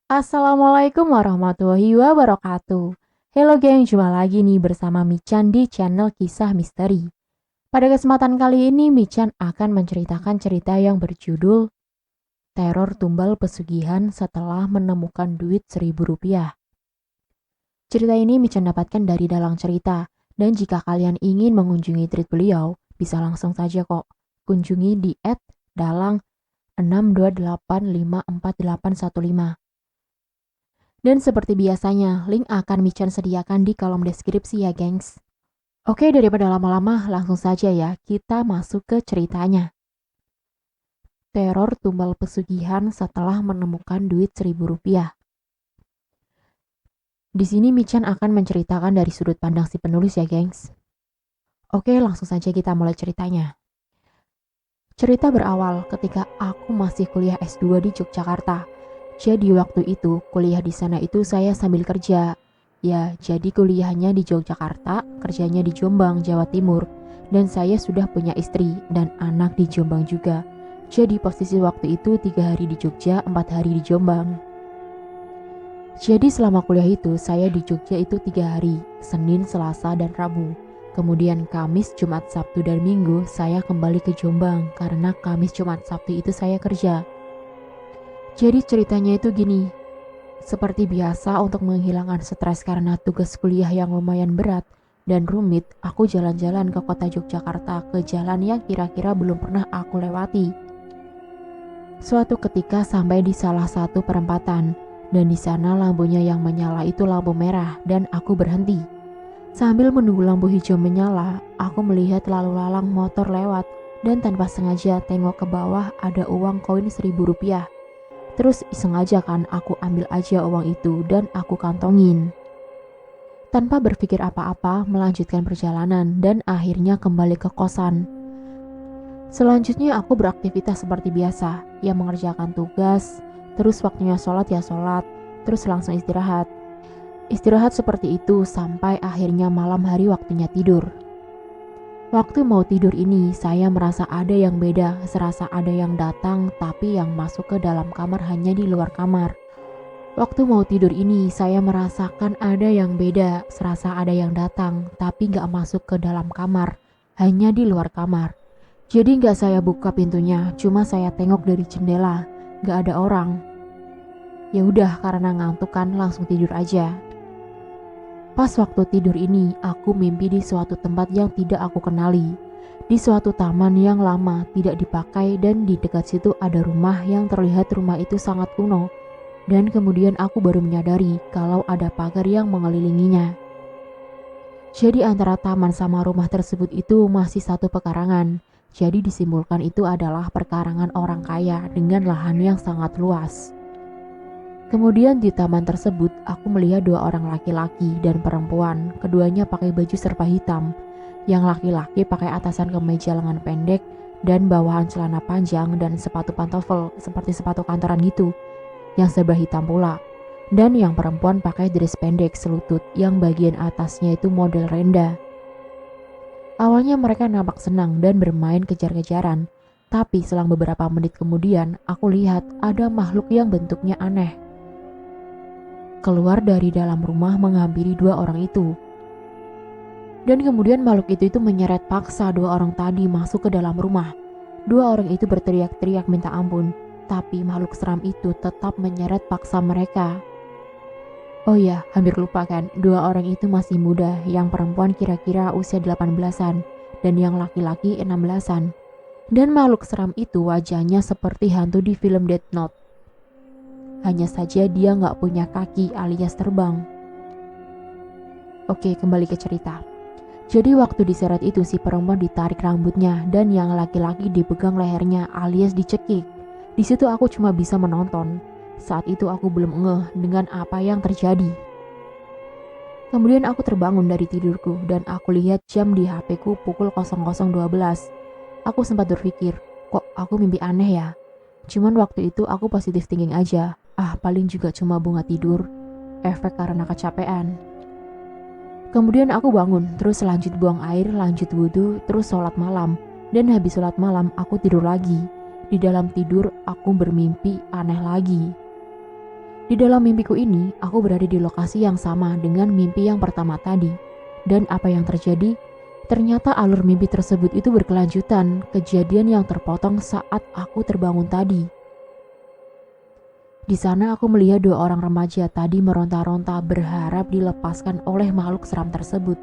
Assalamualaikum warahmatullahi wabarakatuh. Halo geng, jumpa lagi nih bersama Michan di channel Kisah Misteri. Pada kesempatan kali ini Michan akan menceritakan cerita yang berjudul Teror Tumbal Pesugihan Setelah Menemukan Duit Rp1.000. Cerita ini Michan dapatkan dari dalang cerita, dan jika kalian ingin mengunjungi tweet beliau, bisa langsung saja kok. Kunjungi di @dalang6285415. Dan seperti biasanya, link akan Michan sediakan di kolom deskripsi ya gengs. Oke, daripada lama-lama, langsung saja ya, kita masuk ke ceritanya. Teror tumbal pesugihan setelah menemukan duit Rp1.000. Di sini Michan akan menceritakan dari sudut pandang si penulis ya gengs. Oke, langsung saja kita mulai ceritanya. Cerita berawal ketika aku masih kuliah S2 di Yogyakarta. Jadi waktu itu kuliah di sana itu saya sambil kerja. Ya, jadi kuliahnya di Yogyakarta, kerjanya di Jombang, Jawa Timur. Dan saya sudah punya istri dan anak di Jombang juga. Jadi posisi waktu itu 3 hari di Jogja, 4 hari di Jombang. Jadi selama kuliah itu saya di Jogja itu 3 hari, Senin, Selasa, dan Rabu. Kemudian Kamis, Jumat, Sabtu, dan Minggu saya kembali ke Jombang karena Kamis, Jumat, Sabtu itu saya kerja. Jadi ceritanya itu gini, seperti biasa untuk menghilangkan stres karena tugas kuliah yang lumayan berat dan rumit, aku jalan-jalan ke kota Yogyakarta ke jalan yang kira-kira belum pernah aku lewati. Suatu ketika sampai di salah satu perempatan, dan di sana lampunya yang menyala itu lampu merah dan aku berhenti. Sambil menunggu lampu hijau menyala, aku melihat lalu lalang motor lewat dan tanpa sengaja tengok ke bawah ada uang koin Rp1.000. Terus sengaja kan aku ambil aja uang itu dan aku kantongin. Tanpa berpikir apa-apa melanjutkan perjalanan dan akhirnya kembali ke kosan. Selanjutnya aku beraktivitas seperti biasa, ya mengerjakan tugas, terus waktunya sholat ya sholat, terus langsung istirahat. Istirahat seperti itu sampai akhirnya malam hari waktunya tidur. Waktu mau tidur ini, saya merasa ada yang beda, serasa ada yang datang, tapi yang masuk ke dalam kamar hanya di luar kamar. Waktu mau tidur ini, saya merasakan ada yang beda, serasa ada yang datang, tapi gak masuk ke dalam kamar, hanya di luar kamar. Jadi gak saya buka pintunya, cuma saya tengok dari jendela, gak ada orang. Ya udah, karena ngantuk kan langsung tidur aja. Pas waktu tidur ini, aku mimpi di suatu tempat yang tidak aku kenali. Di suatu taman yang lama tidak dipakai dan di dekat situ ada rumah yang terlihat rumah itu sangat kuno. Dan kemudian aku baru menyadari kalau ada pagar yang mengelilinginya. Jadi antara taman sama rumah tersebut itu masih satu pekarangan. Jadi disimpulkan itu adalah perkarangan orang kaya dengan lahan yang sangat luas. Kemudian di taman tersebut aku melihat 2 orang laki-laki dan perempuan, keduanya pakai baju serba hitam. Yang laki-laki pakai atasan kemeja lengan pendek dan bawahan celana panjang dan sepatu pantofel seperti sepatu kantoran gitu, yang serba hitam pula. Dan yang perempuan pakai dress pendek selutut yang bagian atasnya itu model renda. Awalnya mereka nampak senang dan bermain kejar-kejaran, tapi selang beberapa menit kemudian aku lihat ada makhluk yang bentuknya aneh keluar dari dalam rumah menghampiri 2 orang itu. Dan kemudian makhluk itu menyeret paksa 2 orang tadi masuk ke dalam rumah. 2 orang itu berteriak-teriak minta ampun, tapi makhluk seram itu tetap menyeret paksa mereka. Oh ya, hampir lupa kan, 2 orang itu masih muda, yang perempuan kira-kira usia 18-an, dan yang laki-laki 16-an. Dan makhluk seram itu wajahnya seperti hantu di film Death Note. Hanya saja dia nggak punya kaki alias terbang. Oke, kembali ke cerita. Jadi waktu diseret itu si perempuan ditarik rambutnya dan yang laki-laki dipegang lehernya alias dicekik. Di situ aku cuma bisa menonton. Saat itu aku belum ngeh dengan apa yang terjadi. Kemudian aku terbangun dari tidurku dan aku lihat jam di HP-ku pukul 00.12. Aku sempat berpikir, kok aku mimpi aneh ya? Cuman waktu itu aku positive thinking aja. Paling juga cuma bunga tidur, efek karena kecapean. Kemudian aku bangun, terus lanjut buang air, lanjut wudhu, terus sholat malam. Dan habis sholat malam aku tidur lagi. Di dalam tidur aku bermimpi aneh lagi. Di dalam mimpiku ini, aku berada di lokasi yang sama dengan mimpi yang pertama tadi. Dan apa yang terjadi? Ternyata alur mimpi tersebut itu berkelanjutan, kejadian yang terpotong saat aku terbangun tadi. Di sana aku melihat dua orang remaja tadi meronta-ronta berharap dilepaskan oleh makhluk seram tersebut.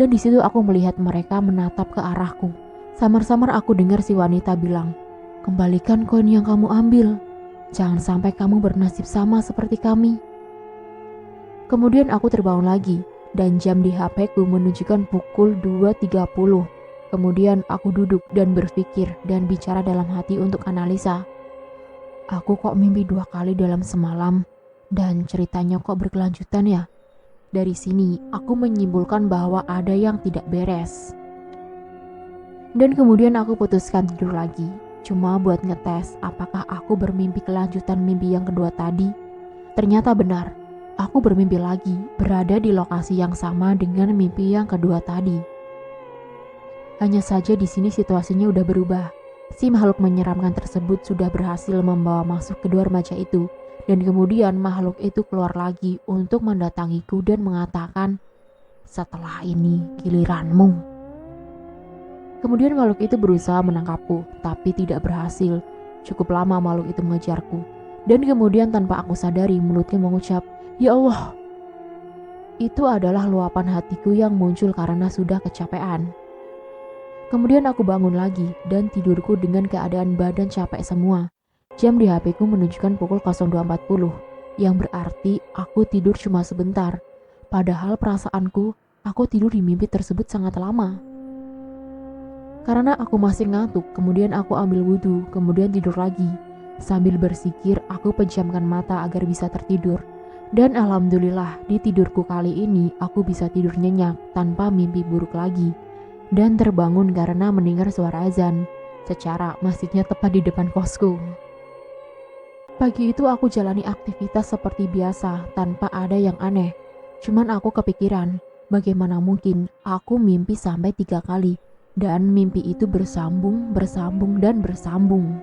Dan di situ aku melihat mereka menatap ke arahku. Samar-samar aku dengar si wanita bilang, "Kembalikan koin yang kamu ambil. Jangan sampai kamu bernasib sama seperti kami." Kemudian aku terbangun lagi dan jam di HP-ku menunjukkan pukul 2.30. Kemudian aku duduk dan berpikir dan bicara dalam hati untuk analisa. Aku kok mimpi 2 kali dalam semalam dan ceritanya kok berkelanjutan ya? Dari sini aku menyimpulkan bahwa ada yang tidak beres. Dan kemudian aku putuskan tidur lagi, cuma buat ngetes apakah aku bermimpi kelanjutan mimpi yang kedua tadi. Ternyata benar, aku bermimpi lagi berada di lokasi yang sama dengan mimpi yang kedua tadi. Hanya saja di sini situasinya udah berubah. Si makhluk menyeramkan tersebut sudah berhasil membawa masuk kedua remaja itu. Dan kemudian makhluk itu keluar lagi untuk mendatangiku dan mengatakan, "Setelah ini giliranmu." Kemudian makhluk itu berusaha menangkapku, tapi tidak berhasil. Cukup lama makhluk itu mengejarku. Dan kemudian tanpa aku sadari mulutnya mengucap, "Ya Allah." Itu adalah luapan hatiku yang muncul karena sudah kecapean. Kemudian aku bangun lagi dan tidurku dengan keadaan badan capek semua. Jam di HP-ku menunjukkan pukul 02.40, yang berarti aku tidur cuma sebentar. Padahal perasaanku, aku tidur di mimpi tersebut sangat lama. Karena aku masih ngantuk, kemudian aku ambil wudhu, kemudian tidur lagi. Sambil bersikir, aku pejamkan mata agar bisa tertidur. Dan alhamdulillah, di tidurku kali ini aku bisa tidur nyenyak tanpa mimpi buruk lagi. Dan terbangun karena mendengar suara azan. Secara masjidnya tepat di depan kosku. Pagi itu aku jalani aktivitas seperti biasa tanpa ada yang aneh. Cuman aku kepikiran, bagaimana mungkin aku mimpi sampai 3 kali. Dan mimpi itu bersambung, dan bersambung.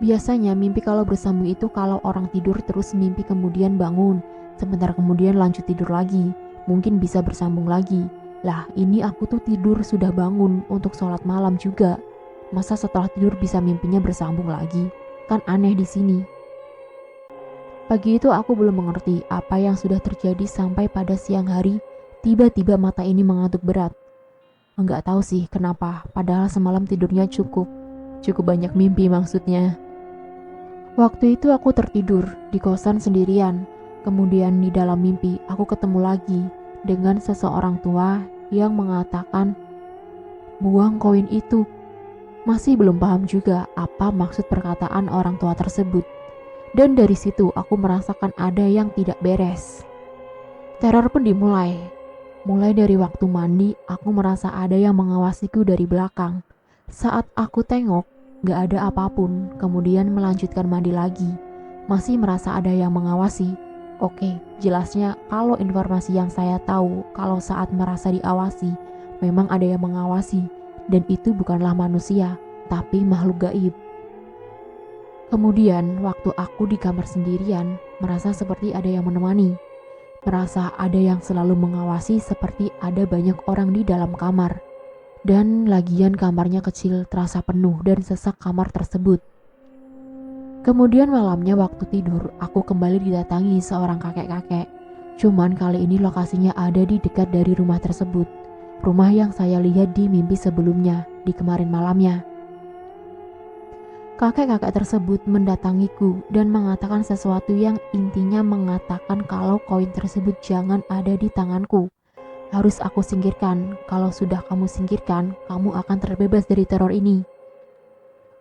Biasanya mimpi kalau bersambung itu kalau orang tidur terus mimpi kemudian bangun, sebentar kemudian lanjut tidur lagi, mungkin bisa bersambung lagi. Lah ini aku tuh tidur sudah bangun untuk sholat malam juga. Masa setelah tidur bisa mimpinya bersambung lagi? Kan aneh di sini. Pagi itu aku belum mengerti apa yang sudah terjadi sampai pada siang hari, tiba-tiba mata ini mengantuk berat. Enggak tahu sih kenapa, padahal semalam tidurnya cukup banyak mimpi maksudnya. Waktu itu aku tertidur di kosan sendirian. Kemudian di dalam mimpi aku ketemu lagi dengan seseorang tua yang mengatakan, "Buang koin itu." Masih belum paham juga apa maksud perkataan orang tua tersebut. Dan dari situ aku merasakan ada yang tidak beres. Teror pun dimulai. Mulai dari waktu mandi, aku merasa ada yang mengawasiku dari belakang. Saat aku tengok, gak ada apapun, kemudian melanjutkan mandi lagi. Masih merasa ada yang mengawasi. Oke, jelasnya kalau informasi yang saya tahu, kalau saat merasa diawasi, memang ada yang mengawasi. Dan itu bukanlah manusia, tapi makhluk gaib. Kemudian, waktu aku di kamar sendirian, merasa seperti ada yang menemani. Merasa ada yang selalu mengawasi seperti ada banyak orang di dalam kamar. Dan lagian kamarnya kecil, terasa penuh dan sesak kamar tersebut. Kemudian malamnya waktu tidur, aku kembali didatangi seorang kakek-kakek. Cuman kali ini lokasinya ada di dekat dari rumah tersebut. Rumah yang saya lihat di mimpi sebelumnya, di kemarin malamnya. Kakek-kakek tersebut mendatangiku dan mengatakan sesuatu yang intinya mengatakan kalau koin tersebut jangan ada di tanganku. Harus aku singkirkan. Kalau sudah kamu singkirkan, kamu akan terbebas dari teror ini.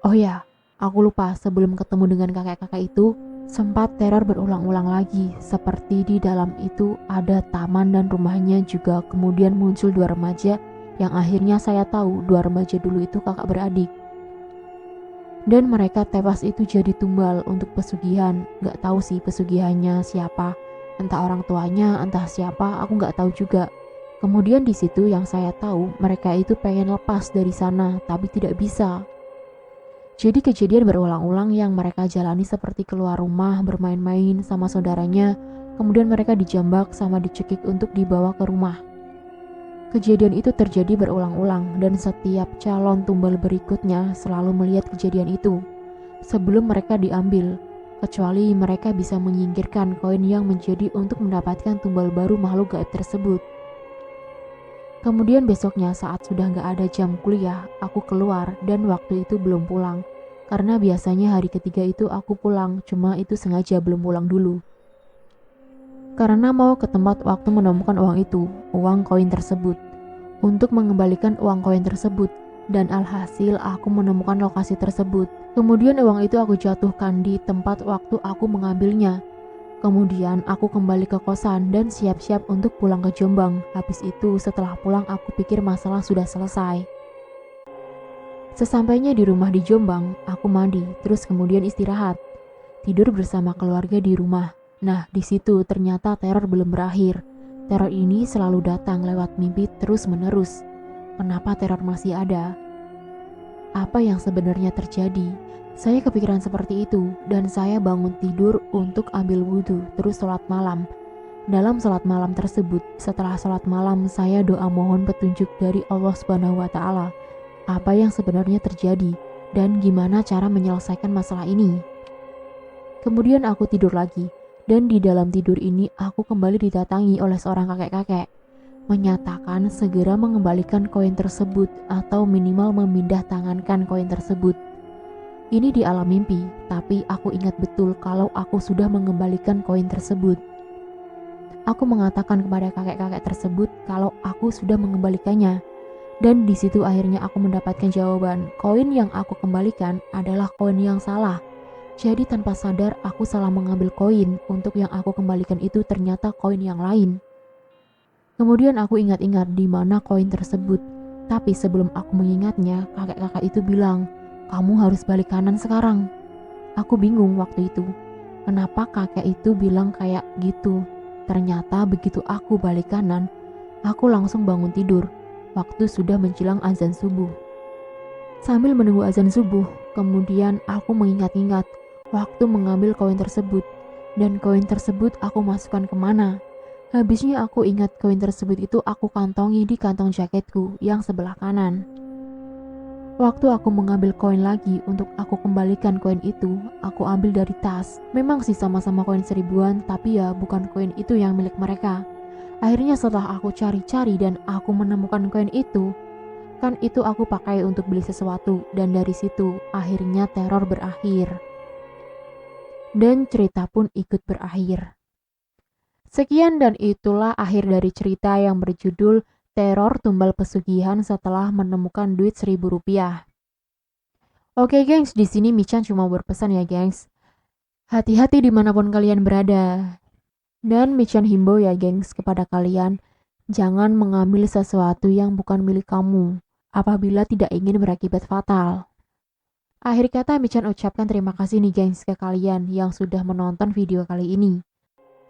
Oh ya, aku lupa sebelum ketemu dengan kakek-kakek itu, sempat teror berulang-ulang lagi. Seperti di dalam itu ada taman dan rumahnya juga kemudian muncul 2 remaja yang akhirnya saya tahu 2 remaja dulu itu kakak beradik. Dan mereka tewas itu jadi tumbal untuk pesugihan. Gak tahu sih pesugihannya siapa, entah orang tuanya, entah siapa, aku gak tahu juga. Kemudian di situ yang saya tahu mereka itu pengen lepas dari sana, tapi tidak bisa. Jadi kejadian berulang-ulang yang mereka jalani seperti keluar rumah, bermain-main sama saudaranya, kemudian mereka dijambak sama dicekik untuk dibawa ke rumah. Kejadian itu terjadi berulang-ulang dan setiap calon tumbal berikutnya selalu melihat kejadian itu sebelum mereka diambil, kecuali mereka bisa menyingkirkan koin yang menjadi untuk mendapatkan tumbal baru makhluk gaib tersebut. Kemudian besoknya saat sudah gak ada jam kuliah, aku keluar dan waktu itu belum pulang. Karena biasanya hari ketiga itu aku pulang, cuma itu sengaja belum pulang dulu. Karena mau ke tempat waktu menemukan uang itu, uang koin tersebut, untuk mengembalikan uang koin tersebut, dan alhasil aku menemukan lokasi tersebut. Kemudian uang itu aku jatuhkan di tempat waktu aku mengambilnya. Kemudian aku kembali ke kosan dan siap-siap untuk pulang ke Jombang. Habis itu setelah pulang aku pikir masalah sudah selesai. Sesampainya di rumah di Jombang, aku mandi, terus kemudian istirahat. Tidur bersama keluarga di rumah. Nah, di situ ternyata teror belum berakhir. Teror ini selalu datang lewat mimpi terus-menerus. Kenapa teror masih ada? Apa yang sebenarnya terjadi? Saya kepikiran seperti itu dan saya bangun tidur untuk ambil wudhu terus sholat malam. Dalam sholat malam tersebut, setelah sholat malam saya doa mohon petunjuk dari Allah Subhanahu wa Ta'ala. Apa yang sebenarnya terjadi dan gimana cara menyelesaikan masalah ini? Kemudian aku tidur lagi. Dan di dalam tidur ini aku kembali didatangi oleh seorang kakek-kakek, menyatakan segera mengembalikan koin tersebut atau minimal memindah tangankan koin tersebut. Ini di alam mimpi, tapi aku ingat betul kalau aku sudah mengembalikan koin tersebut. Aku mengatakan kepada kakek-kakek tersebut kalau aku sudah mengembalikannya. Dan di situ akhirnya aku mendapatkan jawaban, koin yang aku kembalikan adalah koin yang salah. Jadi tanpa sadar aku salah mengambil koin, untuk yang aku kembalikan itu ternyata koin yang lain. Kemudian aku ingat-ingat di mana koin tersebut. Tapi sebelum aku mengingatnya, kakek-kakak itu bilang, "Kamu harus balik kanan sekarang." Aku bingung waktu itu. Kenapa kakek itu bilang kayak gitu? Ternyata begitu aku balik kanan, aku langsung bangun tidur. Waktu sudah menjelang azan subuh. Sambil menunggu azan subuh, kemudian aku mengingat-ingat waktu mengambil koin tersebut, dan koin tersebut aku masukkan kemana. Habisnya aku ingat koin tersebut itu aku kantongi di kantong jaketku yang sebelah kanan. Waktu aku mengambil koin lagi untuk aku kembalikan koin itu, aku ambil dari tas. Memang sih sama-sama koin 1000-an, tapi ya bukan koin itu yang milik mereka. Akhirnya setelah aku cari-cari dan aku menemukan koin itu, kan itu aku pakai untuk beli sesuatu, dan dari situ akhirnya teror berakhir. Dan cerita pun ikut berakhir. Sekian dan itulah akhir dari cerita yang berjudul Teror Tumbal Pesugihan setelah menemukan duit Rp1.000. Oke gengs, di sini Michan cuma berpesan ya gengs. Hati-hati dimanapun kalian berada. Dan Michan himbau ya gengs kepada kalian, jangan mengambil sesuatu yang bukan milik kamu apabila tidak ingin berakibat fatal. Akhir kata Michan ucapkan terima kasih nih gengs ke kalian yang sudah menonton video kali ini.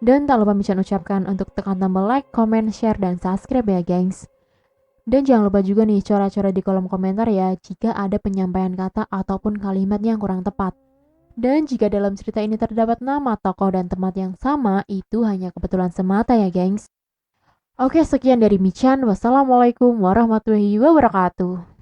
Dan tak lupa Michan ucapkan untuk tekan tombol like, comment, share, dan subscribe ya gengs. Dan jangan lupa juga nih coret-coret di kolom komentar ya jika ada penyampaian kata ataupun kalimat yang kurang tepat. Dan jika dalam cerita ini terdapat nama, tokoh, dan tempat yang sama, itu hanya kebetulan semata ya gengs. Oke, sekian dari Michan. Wassalamualaikum warahmatullahi wabarakatuh.